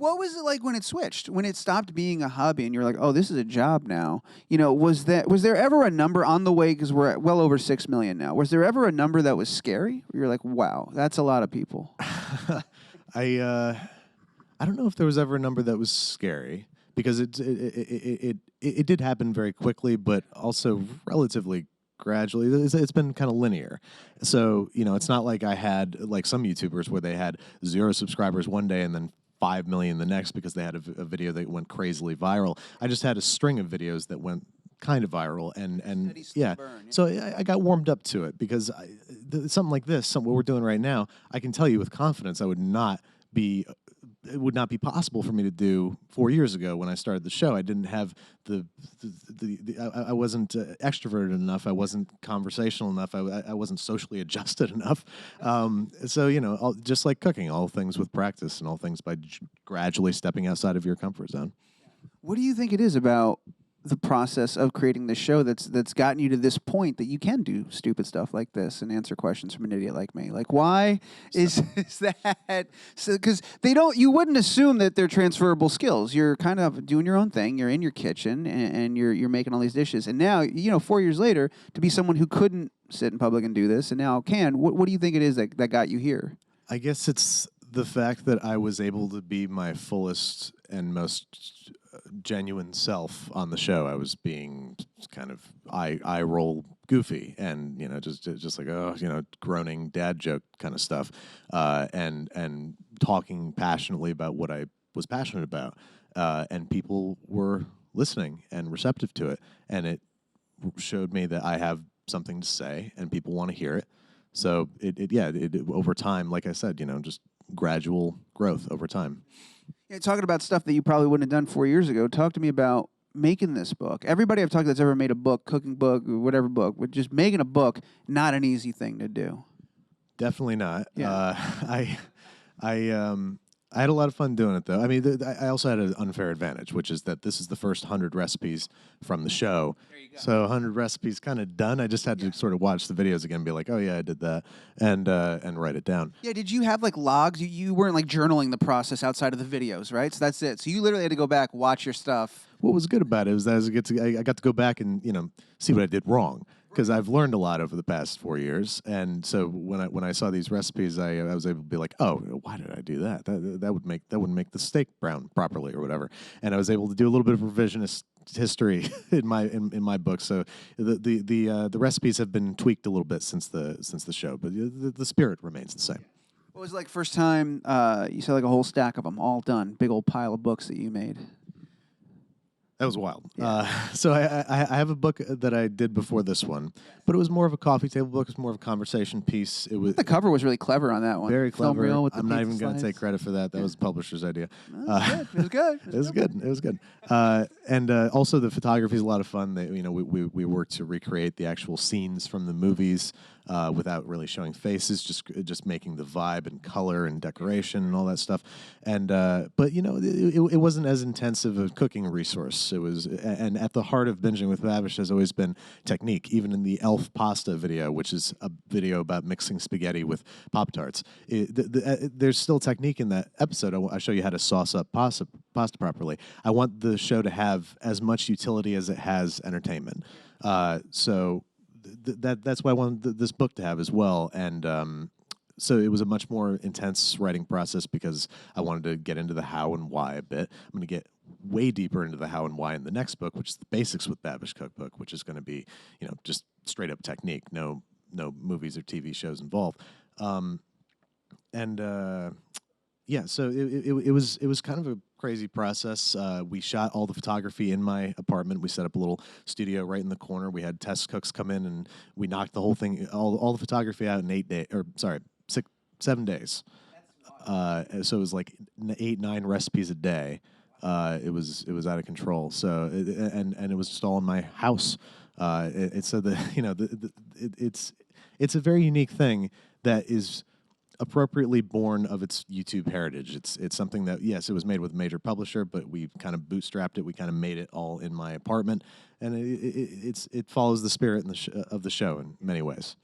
What was it like when it switched? When it stopped being a hobby and you're like, oh, this is a job now? You know, was there ever a number on the way, because we're at well over 6 million now? Was there ever a number that was scary? Where you're like, wow, that's a lot of people. I don't know if there was ever a number that was scary, because it did happen very quickly, but also relatively gradually. It's been kind of linear. So, you know, it's not like I had like some YouTubers where they had 0 subscribers one day and then 5 million the next because they had a video that went crazily viral. I just had a string of videos that went kind of viral, and yeah. Burn, So I got warmed up to it, because something like this, what we're doing right now, I can tell you with confidence, it would not be possible for me to do 4 years ago when I started the show. I didn't have I wasn't extroverted enough. I wasn't conversational enough. I wasn't socially adjusted enough. So, you know, just like cooking, all things with practice, and all things by gradually stepping outside of your comfort zone. What do you think it is about the process of creating this show that's gotten you to this point that you can do stupid stuff like this and answer questions from an idiot like me? Like, why is that? So, because you wouldn't assume that they're transferable skills. You're kind of doing your own thing. You're in your kitchen and you're making all these dishes. And now, you know, 4 years later, to be someone who couldn't sit in public and do this and now can, what do you think it is that got you here? I guess it's the fact that I was able to be my fullest and most genuine self on the show. I was being kind of eye roll goofy, and you know, just like, oh, you know, groaning dad joke kind of stuff, and talking passionately about what I was passionate about, and people were listening and receptive to it, and it showed me that I have something to say and people want to hear it. So it over time, like I said, you know, just gradual growth over time. Yeah, talking about stuff that you probably wouldn't have done 4 years ago, talk to me about making this book. Everybody I've talked to that's ever made a book, cooking book, or whatever book, but just making a book, not an easy thing to do. Definitely not. Yeah. I had a lot of fun doing it, though. I mean, I also had an unfair advantage, which is that this is the first 100 recipes from the show. There you go. So 100 recipes kind of done. I just had to sort of watch the videos again and be like, oh, yeah, I did that, and write it down. Yeah, did you have like logs? You weren't like journaling the process outside of the videos, right? So that's it. So you literally had to go back, watch your stuff. What was good about it was that I got to go back and, you know, see what I did wrong, because I've learned a lot over the past 4 years, and so when I saw these recipes, I was able to be like, oh, why did I do that? That wouldn't make the steak brown properly or whatever, and I was able to do a little bit of revisionist history in my book. So the recipes have been tweaked a little bit since the show, but the spirit remains the same. What was it like first time you said like a whole stack of them all done, big old pile of books that you made? That was wild. Yeah. So I have a book that I did before this one, but it was more of a coffee table book. It was more of a conversation piece. It was The cover was really clever on that one. very Film clever. reel with the I'm not pizza even going to slides. take credit for that. That was the publisher's idea. It was good. It was good. It was good. And also the photography is a lot of fun. We worked to recreate the actual scenes from the movies without really showing faces, just making the vibe and color and decoration and all that stuff. And but you know, it wasn't as intensive a cooking resource. It was, and at the heart of Binging with Babish has always been technique. Even in the Elf pasta video, which is a video about mixing spaghetti with Pop-Tarts, there's still technique in that episode. I show you how to sauce up pasta properly. I want the show to have as much utility as it has entertainment. So that's why I wanted this book to have as well. And so it was a much more intense writing process because I wanted to get into the how and why a bit. I'm going to get way deeper into the how and why in the next book, which is the Basics with Babish cookbook, which is going to be, you know, just straight up technique, no movies or TV shows involved. Yeah, so it was kind of a crazy process. We shot all the photography in my apartment. We set up a little studio right in the corner. We had test cooks come in, and we knocked the whole thing, all the photography out in 7 days. So it was like 8-9 recipes a day. It was out of control. So and it was just all in my house. It's a very unique thing that is appropriately born of its YouTube heritage. It's something that, yes, it was made with a major publisher, but we kind of bootstrapped it. We kind of made it all in my apartment, and it follows the spirit of the show in many ways.